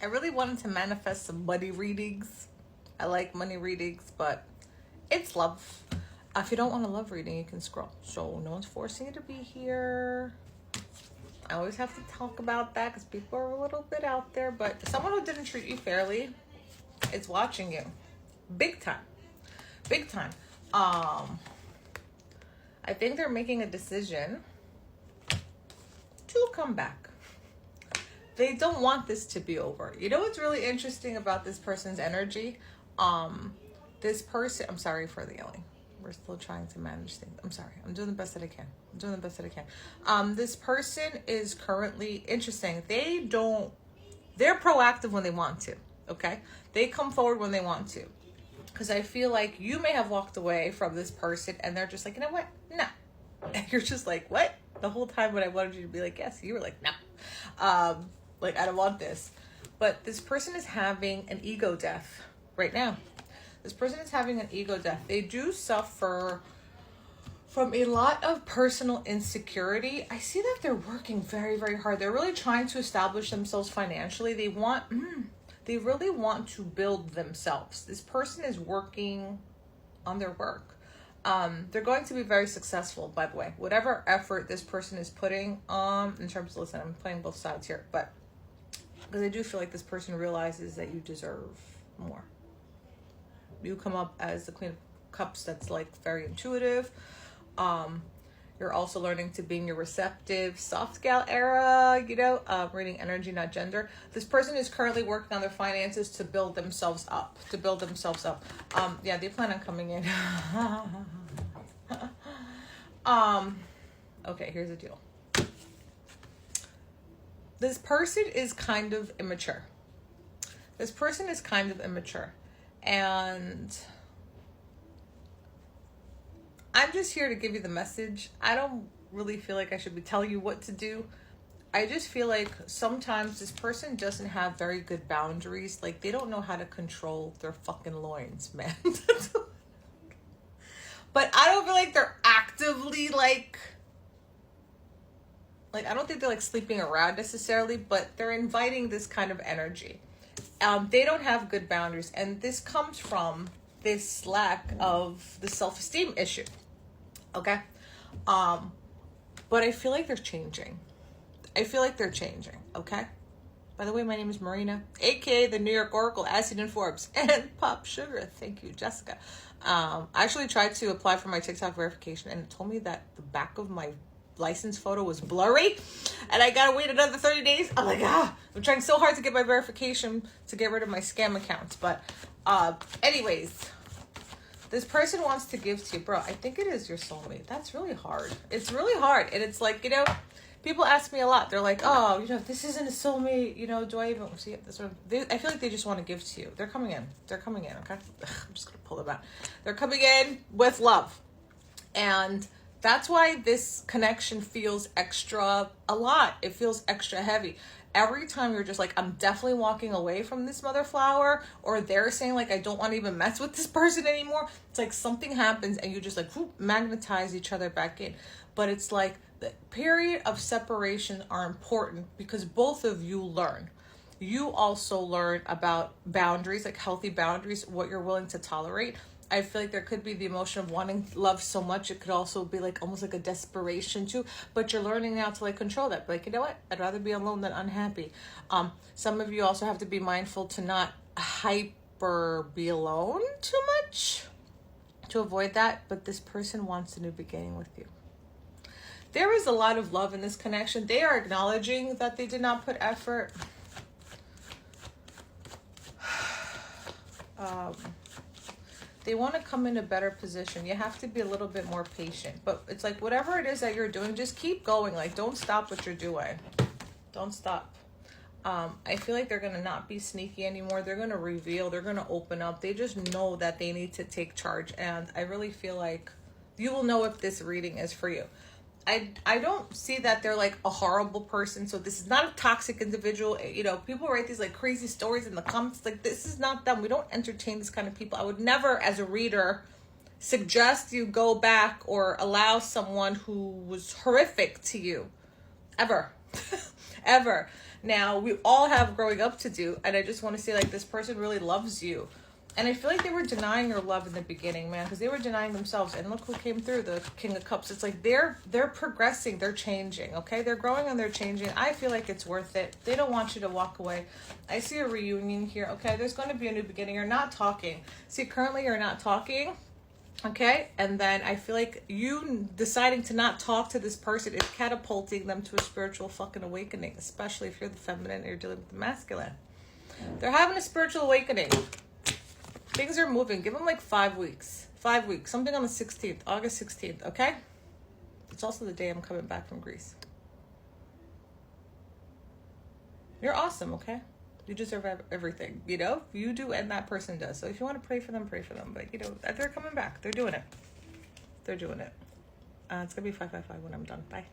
I really wanted to manifest some money readings. I like money readings, but it's love. If you don't want a love reading, you can scroll. So no one's forcing you to be here. I always have to talk about that because people are a little bit out there. But someone who didn't treat you fairly is watching you. Big time. Big time. I think they're making a decision to come back. They don't want this to be over. You know what's really interesting about this person's energy? This person, I'm sorry for the yelling. We're still trying to manage things. I'm sorry. I'm doing the best that I can. This person is currently interesting. They're proactive when they want to. Okay. They come forward when they want to. Because I feel like you may have walked away from this person and they're just like, you know what? No. And you're just like, what? The whole time when I wanted you to be like, yes, you were like, no. Like, I don't want this. But this person is having an ego death right now. This person is having an ego death. They do suffer from a lot of personal insecurity. I see that they're working very, very hard. They're really trying to establish themselves financially. They really want to build themselves. This person is working on their work. They're going to be very successful, by the way. Whatever effort this person is putting in terms of, listen, I'm playing both sides here, but because I do feel like this person realizes that you deserve more. You come up as the Queen of Cups that's like very intuitive. You're also learning to being your receptive, soft gal era, reading energy, not gender. This person is currently working on their finances to build themselves up, Yeah, they plan on coming in. Okay, here's the deal. This person is kind of immature. And I'm just here to give you the message. I don't really feel like I should be telling you what to do. I just feel like sometimes this person doesn't have very good boundaries. Like, they don't know how to control their fucking loins, man. But I don't feel like they're actively like I don't think they're like sleeping around necessarily, but they're inviting this kind of energy. They don't have good boundaries, and this comes from this lack of the self-esteem issue. Okay. But I feel like they're changing. Okay. By the way, my name is Marina, aka the New York Oracle, Acid and Forbes, and Pop Sugar. Thank you, Jessica. I actually tried to apply for my TikTok verification, and it told me that the back of my license photo was blurry, and I gotta wait another 30 days. I'm like, I'm trying so hard to get my verification to get rid of my scam accounts. But anyways, this person wants to give to you, bro. I think it is your soulmate. That's really hard. It's really hard. And it's like, people ask me a lot. They're like, oh, this isn't a soulmate. Do I even see it? I feel like they just want to give to you. They're coming in. Okay. I'm just going to pull them out. They're coming in with love. And that's why this connection feels extra a lot. It feels extra heavy. Every time you're just like, I'm definitely walking away from this mother flower, or they're saying like, I don't want to even mess with this person anymore. It's like something happens and you just like magnetize each other back in. But it's like the period of separation are important because both of you learn. You also learn about boundaries, like healthy boundaries, what you're willing to tolerate. I feel like there could be the emotion of wanting love so much. It could also be like almost like a desperation too. But you're learning now to like control that. Like, you know what? I'd rather be alone than unhappy. Some of you also have to be mindful to not hyper be alone too much to avoid that. But this person wants a new beginning with you. There is a lot of love in this connection. They are acknowledging that they did not put effort. They want to come in a better position. You have to be a little bit more patient. But it's like whatever it is that you're doing, just keep going. Like, don't stop what you're doing. Don't stop. I feel like they're going to not be sneaky anymore. They're going to reveal. They're going to open up. They just know that they need to take charge. And I really feel like you will know if this reading is for you. I don't see that they're like a horrible person. So this is not a toxic individual. People write these like crazy stories in the comments. Like, this is not them. We don't entertain this kind of people. I would never, as a reader, suggest you go back or allow someone who was horrific to you. Ever. Ever. Now, we all have growing up to do, and I just want to say, like, this person really loves you. And I feel like they were denying your love in the beginning, man, because they were denying themselves. And look who came through, the King of Cups. It's like they're progressing, they're changing, okay? They're growing and they're changing. I feel like it's worth it. They don't want you to walk away. I see a reunion here, okay? There's going to be a new beginning. You're not talking. See, currently you're not talking, okay? And then I feel like you deciding to not talk to this person is catapulting them to a spiritual fucking awakening, especially if you're the feminine and you're dealing with the masculine. They're having a spiritual awakening. Things are moving. Give them like 5 weeks. 5 weeks. Something on the 16th. August 16th. Okay? It's also the day I'm coming back from Greece. You're awesome, okay? You deserve everything. You know? You do and that person does. So if you want to pray for them, pray for them. But, you know, they're coming back. They're doing it. They're doing it. It's going to be 555 when I'm done. Bye.